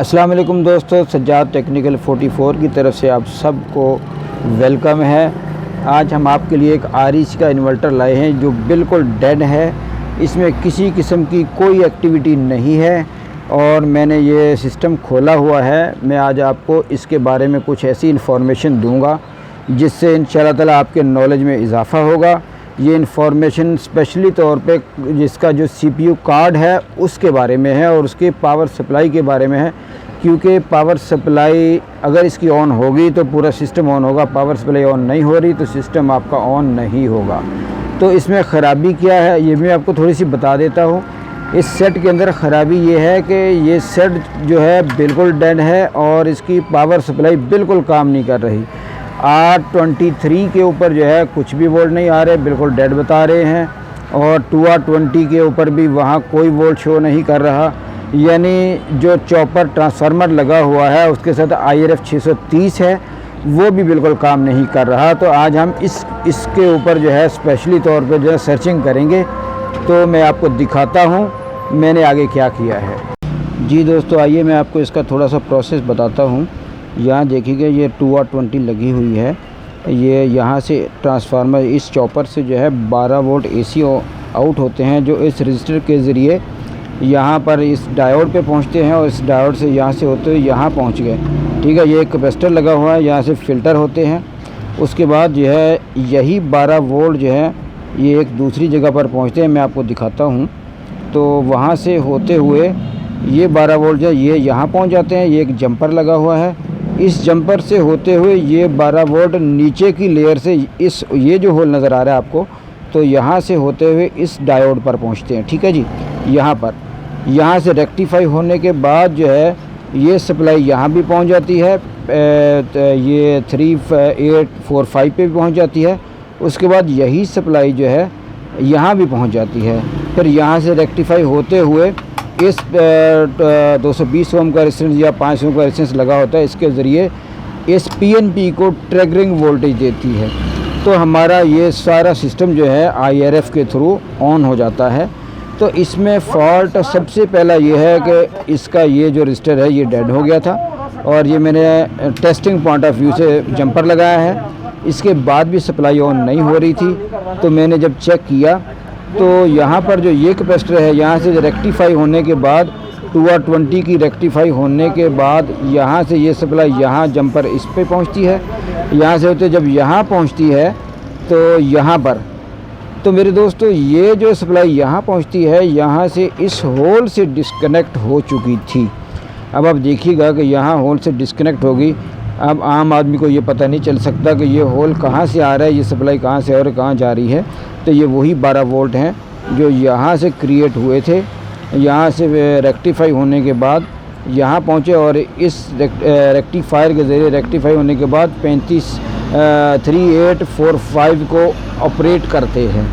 अस्सलाम वालेकुम दोस्तों, सज्जाद टेक्निकल 44 की तरफ से आप सबको वेलकम है। आज हम आपके लिए एक आरिश का इन्वर्टर लाए हैं जो बिल्कुल डेड है। इसमें किसी किस्म की कोई एक्टिविटी नहीं है और मैंने ये सिस्टम खोला हुआ है। मैं आज आपको इसके बारे में कुछ ऐसी इन्फॉर्मेशन दूंगा जिससे इंशाअल्लाह ताला आपके नॉलेज में इजाफ़ा होगा। ये इन्फॉर्मेशन स्पेशली तौर पे जिसका जो CPU कार्ड है उसके बारे में है और उसके पावर सप्लाई के बारे में है, क्योंकि पावर सप्लाई अगर इसकी ऑन होगी तो पूरा सिस्टम ऑन होगा, पावर सप्लाई ऑन नहीं हो रही तो सिस्टम आपका ऑन नहीं होगा। तो इसमें ख़राबी क्या है ये मैं आपको थोड़ी सी बता देता हूँ। इस सेट के अंदर ख़राबी ये है कि ये सेट जो है बिल्कुल डेड है और इसकी पावर सप्लाई बिल्कुल काम नहीं कर रही। R23 के ऊपर जो है कुछ भी वोल्ट नहीं आ रहे, बिल्कुल डेड बता रहे हैं। और 2R20 के ऊपर भी वहाँ कोई वोल्ट शो नहीं कर रहा, यानी जो चॉपर ट्रांसफार्मर लगा हुआ है उसके साथ IRF 630 है वो भी बिल्कुल काम नहीं कर रहा। तो आज हम इसके ऊपर जो है स्पेशली तौर पे जो है सर्चिंग करेंगे, तो मैं आपको दिखाता हूँ मैंने आगे क्या किया है। जी दोस्तों, आइए मैं आपको इसका थोड़ा सा प्रोसेस बताता हूँ। यहाँ देखिएगा ये 2R20 लगी हुई है। ये यहाँ से ट्रांसफार्मर इस चॉपर से जो है 12 वोल्ट AC आउट होते हैं जो इस रजिस्टर के ज़रिए यहाँ पर इस डायोड पे पहुँचते हैं और इस डायोड से यहाँ से होते हुए यहाँ पहुँच गए। ठीक है, ये एक कैपेसिटर लगा हुआ है, यहाँ से फ़िल्टर होते हैं। उसके बाद जो है यही 12 वोल्ट जो है ये एक दूसरी जगह पर पहुँचते हैं, मैं आपको दिखाता हूँ। तो वहाँ से होते हुए ये 12 वोल्ट जो है ये यहाँ पहुँच जाते हैं। ये एक जंपर लगा हुआ है, इस जंपर से होते हुए ये 12 वोल्ट नीचे की लेयर से इस ये जो होल नज़र आ रहा है आपको, तो यहाँ से होते हुए इस डायोड पर पहुँचते हैं। ठीक है जी, यहाँ से रेक्टिफाई होने के बाद जो है ये सप्लाई यहाँ भी पहुँच जाती है, ये 3845 पे भी पहुँच जाती है। उसके बाद यही सप्लाई जो है यहाँ भी पहुँच जाती है। फिर यहाँ से रेक्टिफाई होते हुए इस 220 ओम का रेजिस्टेंस या 5 ओम का रेजिस्टेंस लगा होता है, इसके ज़रिए इस PNP को ट्रिगरिंग वोल्टेज देती है। तो हमारा ये सारा सिस्टम जो है IRF के थ्रू ऑन हो जाता है। तो इसमें फ़ॉल्ट सबसे पहला ये है कि इसका ये जो रजिस्टर है ये डेड हो गया था और ये मैंने टेस्टिंग पॉइंट ऑफ व्यू से जंपर लगाया है। इसके बाद भी सप्लाई ऑन नहीं हो रही थी, तो मैंने जब चेक किया तो यहाँ पर जो ये कैपेसिटर है यहाँ से रेक्टिफाई होने के बाद 2R20 की रेक्टिफाई होने के बाद यहाँ से ये सप्लाई यहाँ जंपर इस पे पहुँचती है। यहाँ से होते जब यहाँ पहुँचती है तो यहाँ पर तो मेरे दोस्तों ये जो सप्लाई यहाँ पहुँचती है यहाँ से इस होल से डिस्कनेक्ट हो चुकी थी। अब आप देखिएगा कि यहाँ होल से डिस्कनेक्ट होगी। अब आम आदमी को ये पता नहीं चल सकता कि ये होल कहाँ से आ रहा है, ये सप्लाई कहाँ से और कहाँ जा रही है। तो ये वही 12 वोल्ट हैं जो यहाँ से क्रिएट हुए थे, यहाँ से रेक्टिफाई होने के बाद यहाँ पहुँचे और इस रेक्टिफायर के ज़रिए रेक्टिफाई होने के बाद 3845 को ऑपरेट करते हैं।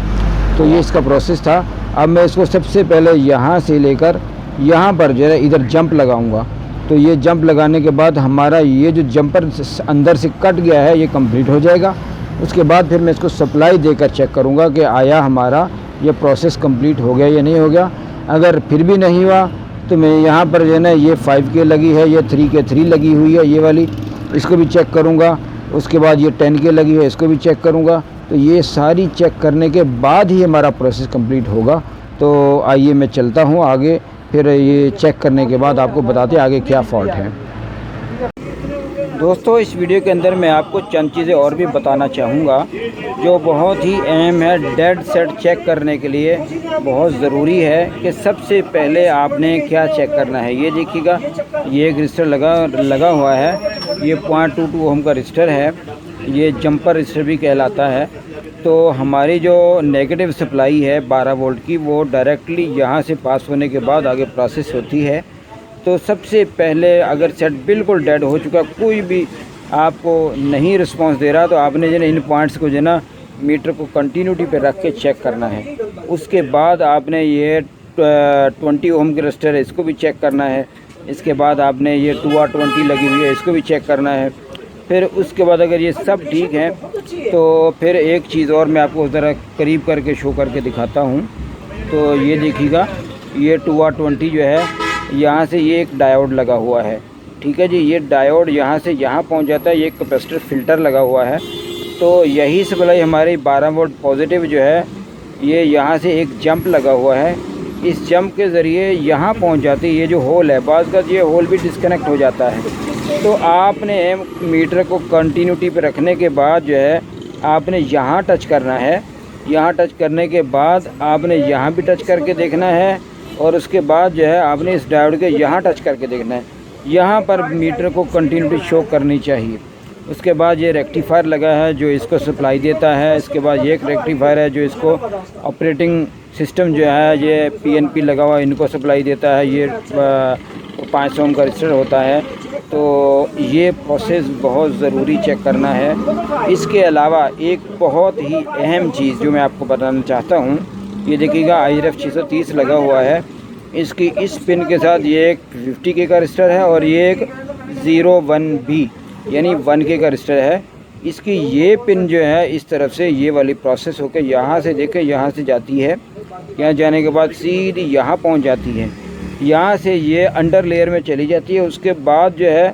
तो ये इसका प्रोसेस था। अब मैं इसको सबसे पहले यहाँ से लेकर यहाँ पर जो है इधर जंप लगाऊंगा। तो ये जंप लगाने के बाद हमारा ये जो जंपर अंदर से कट गया है ये कंप्लीट हो जाएगा। उसके बाद फिर मैं इसको सप्लाई देकर चेक करूँगा कि आया हमारा ये प्रोसेस कंप्लीट हो गया या नहीं हो गया। अगर फिर भी नहीं हुआ तो मैं यहाँ पर जो है ना ये 5K लगी है, ये 3K लगी हुई है ये वाली, इसको भी चेक करूँगा। उसके बाद ये 10K लगी है, इसको भी चेक करूँगा। तो ये सारी चेक करने के बाद ही हमारा प्रोसेस कंप्लीट होगा। तो आइए मैं चलता हूँ आगे, फिर ये चेक करने के बाद आपको बताते हैं आगे क्या फ़ॉल्ट है। दोस्तों, इस वीडियो के अंदर मैं आपको चंद चीज़ें और भी बताना चाहूँगा जो बहुत ही अहम है। डेड सेट चेक करने के लिए बहुत ज़रूरी है कि सबसे पहले आपने क्या चेक करना है। ये देखिएगा ये एक रजिस्टर लगा हुआ है, ये 0.22 ओम का रजिस्टर है, ये जंपर रजिस्टर भी कहलाता है। तो हमारी जो नेगेटिव सप्लाई है 12 वोल्ट की वो डायरेक्टली यहाँ से पास होने के बाद आगे प्रोसेस होती है। तो सबसे पहले अगर सेट बिल्कुल डेड हो चुका, कोई भी आपको नहीं रिस्पांस दे रहा, तो आपने जो इन पॉइंट्स को जो ना मीटर को कंटिन्यूटी पे रख के चेक करना है। उसके बाद आपने ये 20 ओम के रजिस्टर है इसको भी चेक करना है। इसके बाद आपने ये 2R20 लगी हुई है इसको भी चेक करना है। फिर उसके बाद अगर ये सब ठीक है तो फिर एक चीज़ और मैं आपको ज़रा करीब करके शो करके दिखाता हूँ। तो ये देखिएगा ये 2R20 जो है यहाँ से ये एक डायोड लगा हुआ है, ठीक है जी। ये डायोड यहाँ से यहाँ पहुँच जाता है, ये कैपेसिटर फ़िल्टर लगा हुआ है। तो यही सप्लाई हमारी 12 वोल्ट पॉजिटिव जो है ये यहाँ से एक जंप लगा हुआ है, इस जंप के ज़रिए यहाँ पहुँच जाती है। ये जो होल है, बाज़ का ये होल भी डिस्कनेक्ट हो जाता है। तो आपने मीटर को कंटिन्यूटी पे रखने के बाद जो है आपने यहाँ टच करना है, यहाँ टच करने के बाद आपने यहाँ भी टच करके देखना है, और उसके बाद जो है आपने इस डायोड के यहाँ टच करके देखना है। यहाँ पर मीटर को कंटिन्यूटी शो करनी चाहिए। उसके बाद ये रेक्टिफायर लगा है जो इसको सप्लाई देता है। इसके बाद ये एक रेक्टिफायर है जो इसको ऑपरेटिंग सिस्टम जो है ये PNP लगा हुआ इनको सप्लाई देता है। ये 500 ओम का रजिस्टर होता है। तो ये प्रोसेस बहुत ज़रूरी चेक करना है। इसके अलावा एक बहुत ही अहम चीज़ जो मैं आपको बताना चाहता हूँ, ये देखिएगा IRF 630 लगा हुआ है। इसकी इस पिन के साथ ये एक 50K का रजिस्टर है और ये एक 01B यानी 1K का रजिस्टर है। इसकी ये पिन जो है इस तरफ से ये वाली प्रोसेस होकर यहाँ से देखें यहाँ से जाती है, यहाँ जाने के बाद सीधी यहाँ पहुँच जाती है। यहाँ से ये अंडर लेयर में चली जाती है। उसके बाद जो है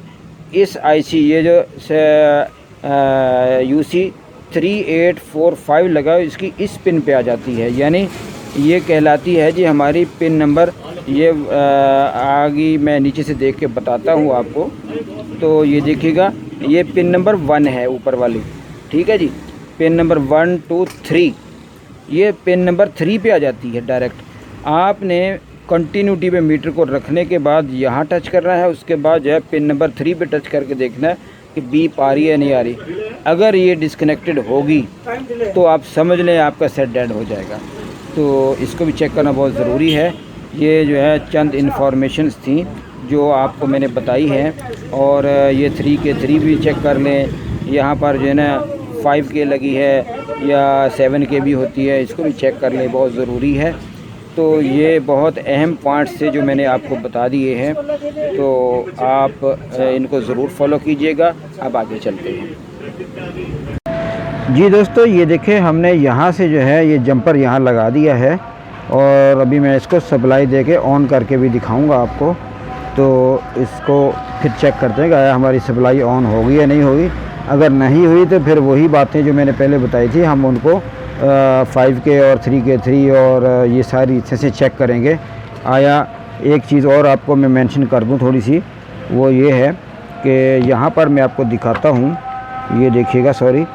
इस IC ये जो UC 3845 लगा इसकी इस पिन पे आ जाती है, यानी ये कहलाती है जी हमारी पिन नंबर। ये आगे मैं नीचे से देख के बताता हूँ आपको। तो ये देखिएगा ये पिन नंबर 1 है ऊपर वाली, ठीक है जी। पिन नंबर 1 2 3 ये पिन नंबर 3 पे आ जाती है डायरेक्ट। आपने कंटिन्यूटी पे मीटर को रखने के बाद यहाँ टच करना है। उसके बाद जो है पिन नंबर 3 पे टच करके देखना है कि बीप आ रही है नहीं आ रही। अगर ये डिस्कनेक्टेड होगी तो आप समझ लें आपका सेट डेड हो जाएगा। तो इसको भी चेक करना बहुत ज़रूरी है। ये जो है चंद इन्फॉर्मेशंस थी जो आपको मैंने बताई हैं। और ये 3K भी चेक कर लें। यहाँ पर जो है ना 5K लगी है या 7K भी होती है, इसको भी चेक कर लें, बहुत ज़रूरी है। तो ये बहुत अहम पॉइंट्स थे जो मैंने आपको बता दिए हैं, तो आप इनको ज़रूर फॉलो कीजिएगा। अब आगे चलते हैं जी दोस्तों। ये देखें हमने यहाँ से जो है ये जंपर यहाँ लगा दिया है और अभी मैं इसको सप्लाई दे के ऑन करके भी दिखाऊंगा आपको। तो इसको फिर चेक करते हैं कि हमारी सप्लाई ऑन होगी या नहीं होगी। अगर नहीं हुई तो फिर वही बातें जो मैंने पहले बताई थी हम उनको 5K और 3K और ये सारी से चेक करेंगे। आया एक चीज़ और आपको मैं मेंशन कर दूं थोड़ी सी, वो ये है कि यहाँ पर मैं आपको दिखाता हूँ। ये देखिएगा, सॉरी,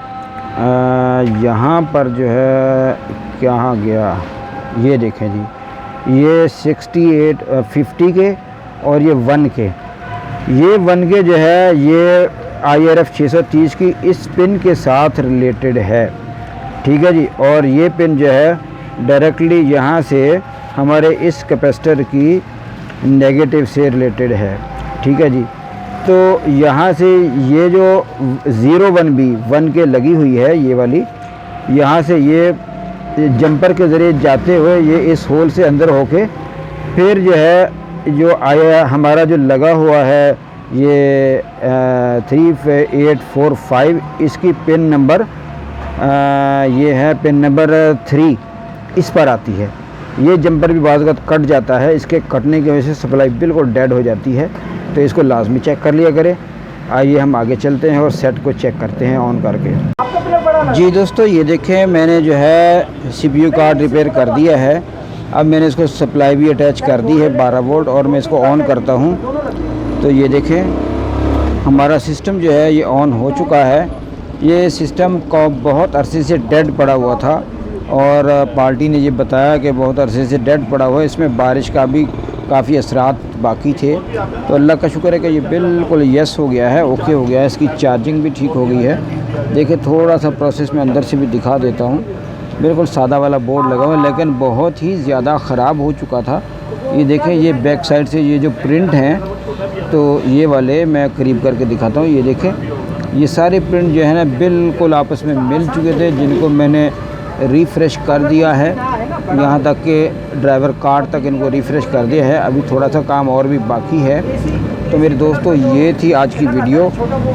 यहाँ पर जो है कहाँ गया, ये देखें जी, ये 68 50K और ये 1K। ये 1K जो है ये IRF 630 की इस पिन के साथ रिलेटेड है, ठीक है जी। और ये पिन जो है डायरेक्टली यहाँ से हमारे इस कैपेसिटर की नेगेटिव से रिलेटेड है, ठीक है जी। तो यहाँ से ये जो 01B 1K लगी हुई है ये वाली, यहाँ से ये जंपर के ज़रिए जाते हुए ये इस होल से अंदर होके फिर जो है जो आया हमारा जो लगा हुआ है ये 3845, इसकी पिन नंबर ये है पिन नंबर 3, इस पर आती है। ये जंपर भी बाज़ वक़्त कट जाता है, इसके कटने की वजह से सप्लाई बिल्कुल डेड हो जाती है। तो इसको लाजमी चेक कर लिया करें। आइए हम आगे चलते हैं और सेट को चेक करते हैं ऑन करके। जी दोस्तों, ये देखें मैंने जो है CPU कार्ड रिपेयर कर दिया है। अब मैंने इसको सप्लाई भी अटैच कर दी है 12 वोल्ट और मैं इसको ऑन करता हूँ। तो ये देखें हमारा सिस्टम जो है ये ऑन हो चुका है। ये सिस्टम को बहुत अरसे से डेड पड़ा हुआ था और पार्टी ने ये बताया कि बहुत अरसे से डेड पड़ा हुआ है, इसमें बारिश का भी काफ़ी असरात बाकी थे। तो अल्लाह का शुक्र है कि ये बिल्कुल यस हो गया है, ओके हो गया है। इसकी चार्जिंग भी ठीक हो गई है। देखिए थोड़ा सा प्रोसेस में अंदर से भी दिखा देता हूँ। बिल्कुल सादा वाला बोर्ड लगा हुआ है लेकिन बहुत ही ज़्यादा ख़राब हो चुका था। ये देखें ये बैक साइड से ये जो प्रिंट हैं तो ये वाले मैं करीब करके दिखाता हूँ। ये देखें ये सारे प्रिंट जो है ना बिल्कुल आपस में मिल चुके थे, जिनको मैंने रिफ़्रेश कर दिया है यहाँ तक कि ड्राइवर कार्ड तक इनको रिफ़्रेश कर दिया है। अभी थोड़ा सा काम और भी बाकी है। तो मेरे दोस्तों, ये थी आज की वीडियो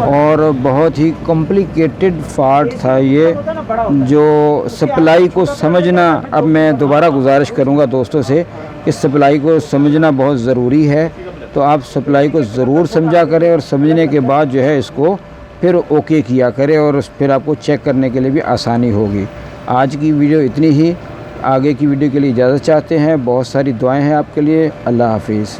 और बहुत ही कॉम्प्लिकेटेड फॉल्ट था ये, जो सप्लाई को समझना। अब मैं दोबारा गुजारिश करूँगा दोस्तों से कि सप्लाई को समझना बहुत ज़रूरी है। तो आप सप्लाई को ज़रूर समझा करें और समझने के बाद जो है इसको फिर ओके किया करें और फिर आपको चेक करने के लिए भी आसानी होगी। आज की वीडियो इतनी ही। आगे की वीडियो के लिए इजाज़त चाहते हैं। बहुत सारी दुआएं हैं आपके लिए। अल्लाह हाफिज़।